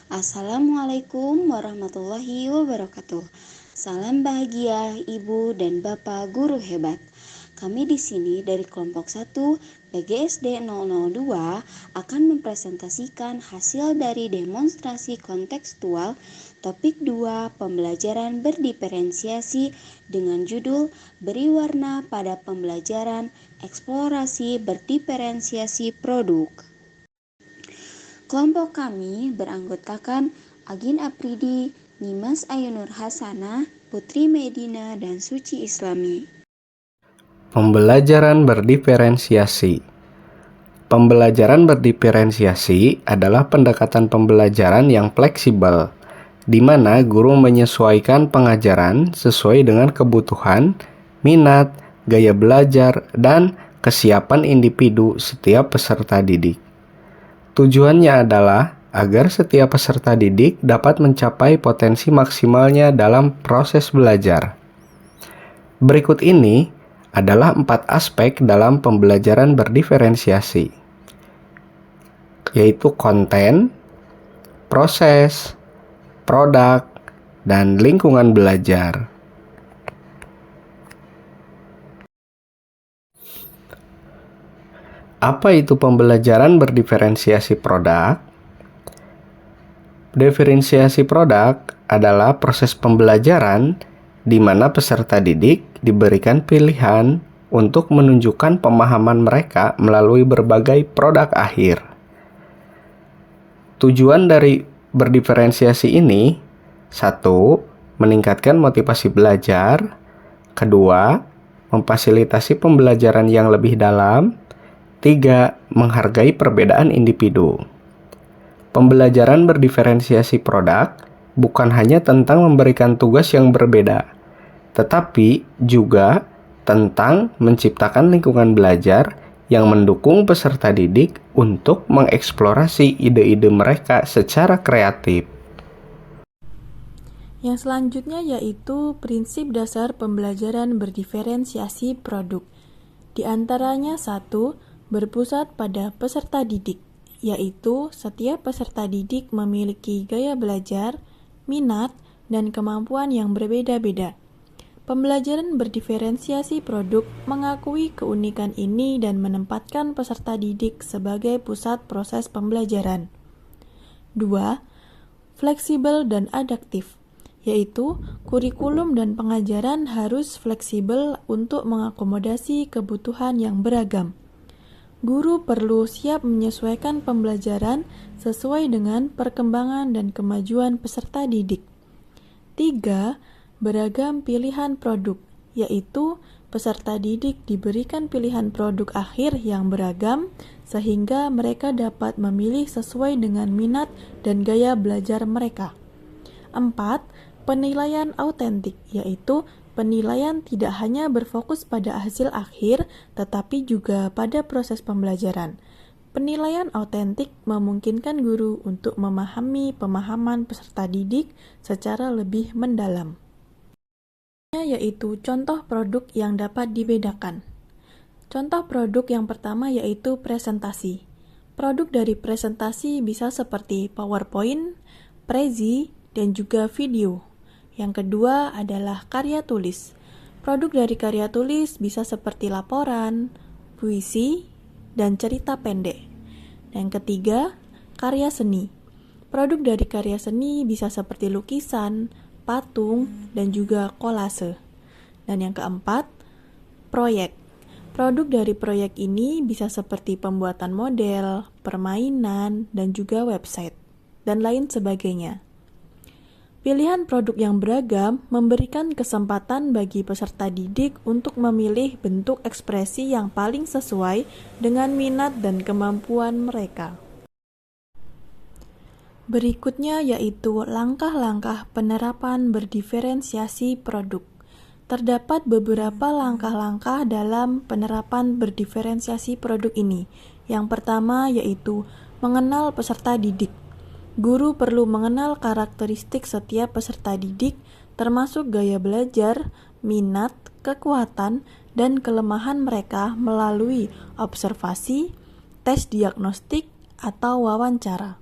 Assalamualaikum warahmatullahi wabarakatuh. Salam bahagia Ibu dan Bapak guru hebat. Kami di sini dari kelompok 1 PGSD 002 akan mempresentasikan hasil dari demonstrasi kontekstual topik 2 pembelajaran berdiferensiasi dengan judul Beri Warna pada Pembelajaran Eksplorasi Berdiferensiasi Produk. Kelompok kami beranggotakan Agin Apridi, Nimas Ayunur Hasanah, Putri Medina, dan Suci Islami. Pembelajaran berdiferensiasi. Pembelajaran berdiferensiasi adalah pendekatan pembelajaran yang fleksibel, di mana guru menyesuaikan pengajaran sesuai dengan kebutuhan, minat, gaya belajar, dan kesiapan individu setiap peserta didik. Tujuannya adalah agar setiap peserta didik dapat mencapai potensi maksimalnya dalam proses belajar. Berikut ini adalah 4 aspek dalam pembelajaran berdiferensiasi, yaitu konten, proses, produk, dan lingkungan belajar. Apa itu pembelajaran berdiferensiasi produk? Diferensiasi produk adalah proses pembelajaran di mana peserta didik diberikan pilihan untuk menunjukkan pemahaman mereka melalui berbagai produk akhir. Tujuan dari berdiferensiasi ini: 1. Meningkatkan motivasi belajar. 2. Memfasilitasi pembelajaran yang lebih dalam. 3. Menghargai perbedaan individu. Pembelajaran berdiferensiasi produk bukan hanya tentang memberikan tugas yang berbeda, tetapi juga tentang menciptakan lingkungan belajar yang mendukung peserta didik untuk mengeksplorasi ide-ide mereka secara kreatif. Yang selanjutnya yaitu prinsip dasar pembelajaran berdiferensiasi produk. Di antaranya 1. Berpusat pada peserta didik, yaitu setiap peserta didik memiliki gaya belajar, minat, dan kemampuan yang berbeda-beda. Pembelajaran berdiferensiasi produk mengakui keunikan ini dan menempatkan peserta didik sebagai pusat proses pembelajaran. 2. Fleksibel dan adaptif, yaitu kurikulum dan pengajaran harus fleksibel untuk mengakomodasi kebutuhan yang beragam. Guru perlu siap menyesuaikan pembelajaran sesuai dengan perkembangan dan kemajuan peserta didik. 3. Beragam pilihan produk, yaitu peserta didik diberikan pilihan produk akhir yang beragam sehingga mereka dapat memilih sesuai dengan minat dan gaya belajar mereka. 4. Penilaian autentik, yaitu penilaian tidak hanya berfokus pada hasil akhir, tetapi juga pada proses pembelajaran. Penilaian autentik memungkinkan guru untuk memahami pemahaman peserta didik secara lebih mendalam. Yaitu contoh produk yang dapat dibedakan. Contoh produk yang pertama yaitu presentasi. Produk dari presentasi bisa seperti PowerPoint, Prezi, dan juga video. Yang kedua adalah karya tulis. Produk dari karya tulis bisa seperti laporan, puisi, dan cerita pendek. Yang ketiga, karya seni. Produk dari karya seni bisa seperti lukisan, patung, dan juga kolase. Dan yang keempat, proyek. Produk dari proyek ini bisa seperti pembuatan model, permainan, dan juga website, dan lain sebagainya. Pilihan produk yang beragam memberikan kesempatan bagi peserta didik untuk memilih bentuk ekspresi yang paling sesuai dengan minat dan kemampuan mereka. Berikutnya yaitu langkah-langkah penerapan berdiferensiasi produk. Terdapat beberapa langkah-langkah dalam penerapan berdiferensiasi produk ini. Yang pertama yaitu mengenal peserta didik. Guru perlu mengenal karakteristik setiap peserta didik, termasuk gaya belajar, minat, kekuatan, dan kelemahan mereka melalui observasi, tes diagnostik, atau wawancara.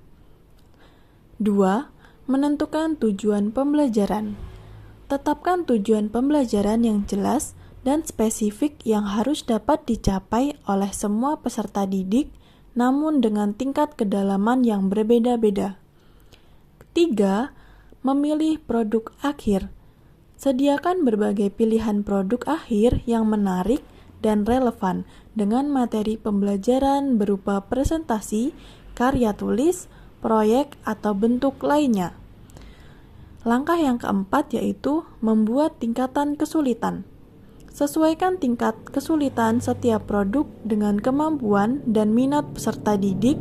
2. Menentukan tujuan pembelajaran. Tetapkan tujuan pembelajaran yang jelas dan spesifik yang harus dapat dicapai oleh semua peserta didik, namun dengan tingkat kedalaman yang berbeda-beda. 3. Memilih produk akhir. Sediakan berbagai pilihan produk akhir yang menarik dan relevan dengan materi pembelajaran berupa presentasi, karya tulis, proyek, atau bentuk lainnya. Langkah yang keempat yaitu membuat tingkatan kesulitan. Sesuaikan tingkat kesulitan setiap produk dengan kemampuan dan minat peserta didik.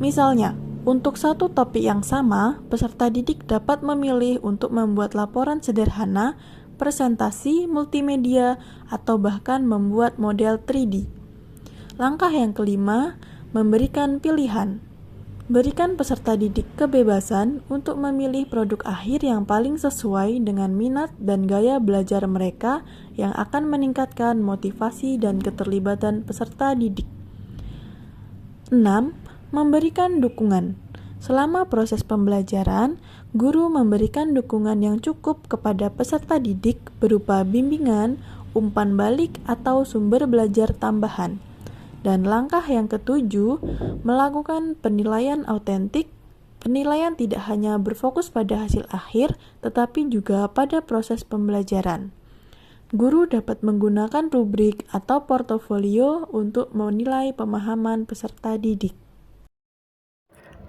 Misalnya, untuk satu topik yang sama, peserta didik dapat memilih untuk membuat laporan sederhana, presentasi multimedia, atau bahkan membuat model 3D. Langkah yang kelima, memberikan pilihan. Berikan peserta didik kebebasan untuk memilih produk akhir yang paling sesuai dengan minat dan gaya belajar mereka yang akan meningkatkan motivasi dan keterlibatan peserta didik. 6. Memberikan dukungan. Selama proses pembelajaran, guru memberikan dukungan yang cukup kepada peserta didik berupa bimbingan, umpan balik, atau sumber belajar tambahan. Dan langkah yang ketujuh, melakukan penilaian autentik. Penilaian tidak hanya berfokus pada hasil akhir, tetapi juga pada proses pembelajaran. Guru dapat menggunakan rubrik atau portofolio untuk menilai pemahaman peserta didik.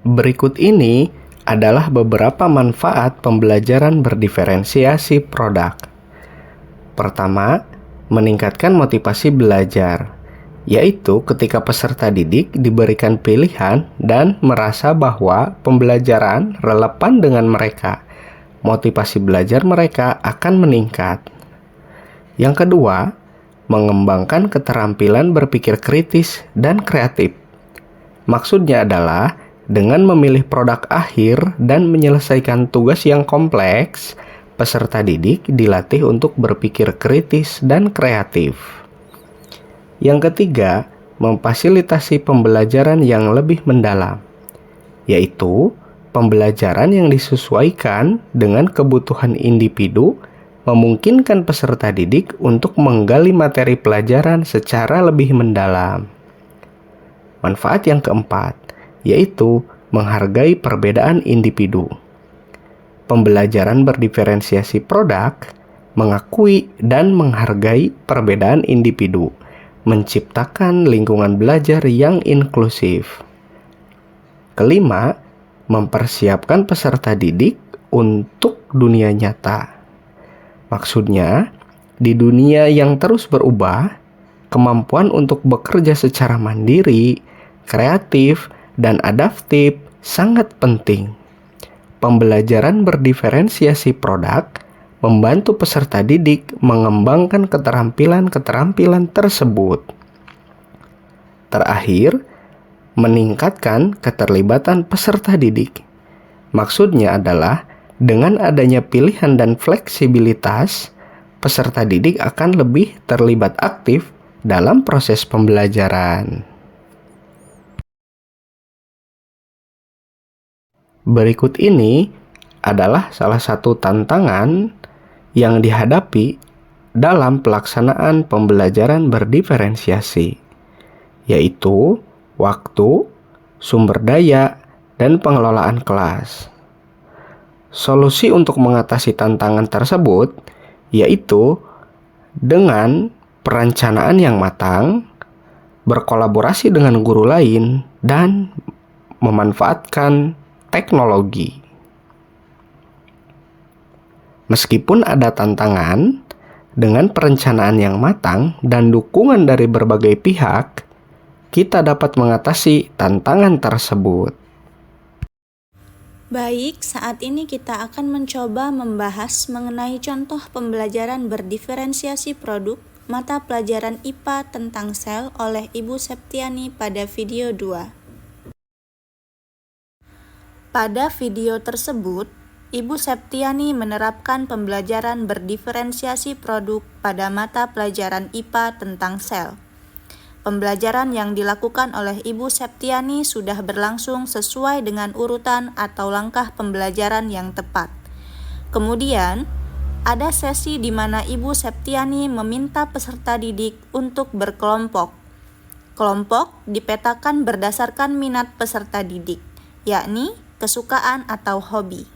Berikut ini adalah beberapa manfaat pembelajaran berdiferensiasi produk. Pertama, meningkatkan motivasi belajar, yaitu ketika peserta didik diberikan pilihan dan merasa bahwa pembelajaran relevan dengan mereka, motivasi belajar mereka akan meningkat. Yang kedua, mengembangkan keterampilan berpikir kritis dan kreatif. Maksudnya adalah dengan memilih produk akhir dan menyelesaikan tugas yang kompleks, peserta didik dilatih untuk berpikir kritis dan kreatif. Yang ketiga, memfasilitasi pembelajaran yang lebih mendalam, yaitu pembelajaran yang disesuaikan dengan kebutuhan individu, memungkinkan peserta didik untuk menggali materi pelajaran secara lebih mendalam. Manfaat yang keempat, yaitu menghargai perbedaan individu. Pembelajaran berdiferensiasi produk mengakui dan menghargai perbedaan individu, menciptakan lingkungan belajar yang inklusif. Kelima, mempersiapkan peserta didik untuk dunia nyata. Maksudnya, di dunia yang terus berubah, kemampuan untuk bekerja secara mandiri, kreatif, dan adaptif sangat penting. Pembelajaran berdiferensiasi produk membantu peserta didik mengembangkan keterampilan-keterampilan tersebut. Terakhir, meningkatkan keterlibatan peserta didik. Maksudnya adalah dengan adanya pilihan dan fleksibilitas, peserta didik akan lebih terlibat aktif dalam proses pembelajaran. Berikut ini adalah salah satu tantangan yang dihadapi dalam pelaksanaan pembelajaran berdiferensiasi, yaitu waktu, sumber daya, dan pengelolaan kelas. Solusi untuk mengatasi tantangan tersebut yaitu dengan perencanaan yang matang, berkolaborasi dengan guru lain, dan memanfaatkan teknologi. Meskipun ada tantangan, dengan perencanaan yang matang dan dukungan dari berbagai pihak, kita dapat mengatasi tantangan tersebut. Baik, saat ini kita akan mencoba membahas mengenai contoh pembelajaran berdiferensiasi produk mata pelajaran IPA tentang sel oleh Ibu Septiani pada video 2. Pada video tersebut, Ibu Septiani menerapkan pembelajaran berdiferensiasi produk pada mata pelajaran IPA tentang sel. Pembelajaran yang dilakukan oleh Ibu Septiani sudah berlangsung sesuai dengan urutan atau langkah pembelajaran yang tepat. Kemudian, ada sesi di mana Ibu Septiani meminta peserta didik untuk berkelompok. Kelompok dipetakan berdasarkan minat peserta didik, yakni kesukaan atau hobi.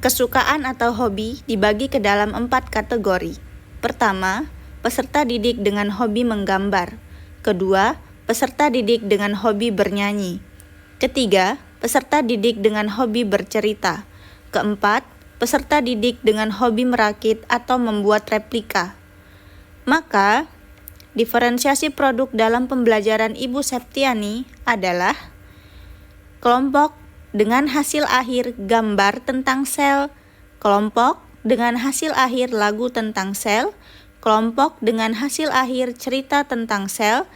Kesukaan atau hobi dibagi ke dalam 4 kategori. Pertama, peserta didik dengan hobi menggambar. Kedua, peserta didik dengan hobi bernyanyi. Ketiga, peserta didik dengan hobi bercerita. Keempat, peserta didik dengan hobi merakit atau membuat replika. Maka, diferensiasi produk dalam pembelajaran Ibu Septiani adalah kelompok dengan hasil akhir gambar tentang sel, kelompok dengan hasil akhir lagu tentang sel, kelompok dengan hasil akhir cerita tentang sel,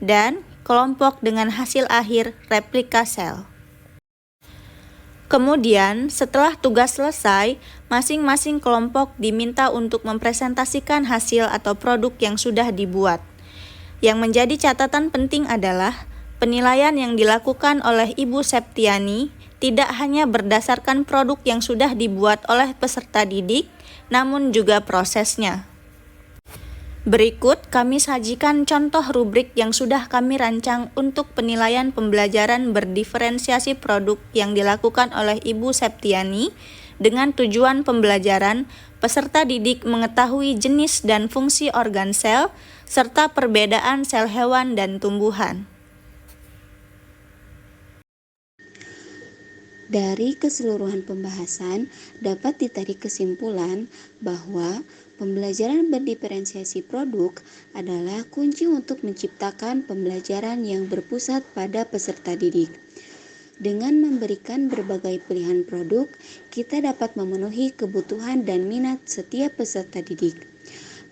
dan kelompok dengan hasil akhir replika sel. Kemudian, setelah tugas selesai, masing-masing kelompok diminta untuk mempresentasikan hasil atau produk yang sudah dibuat. Yang menjadi catatan penting adalah penilaian yang dilakukan oleh Ibu Septiani tidak hanya berdasarkan produk yang sudah dibuat oleh peserta didik, namun juga prosesnya. Berikut kami sajikan contoh rubrik yang sudah kami rancang untuk penilaian pembelajaran berdiferensiasi produk yang dilakukan oleh Ibu Septiani dengan tujuan pembelajaran peserta didik mengetahui jenis dan fungsi organ sel serta perbedaan sel hewan dan tumbuhan. Dari keseluruhan pembahasan, dapat ditarik kesimpulan bahwa pembelajaran berdiferensiasi produk adalah kunci untuk menciptakan pembelajaran yang berpusat pada peserta didik. Dengan memberikan berbagai pilihan produk, kita dapat memenuhi kebutuhan dan minat setiap peserta didik.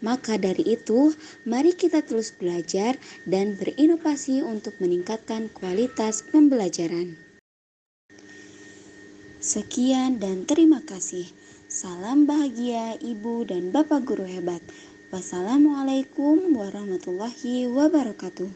Maka dari itu, mari kita terus belajar dan berinovasi untuk meningkatkan kualitas pembelajaran. Sekian dan terima kasih. Salam bahagia Ibu dan Bapak Guru hebat. Wassalamualaikum warahmatullahi wabarakatuh.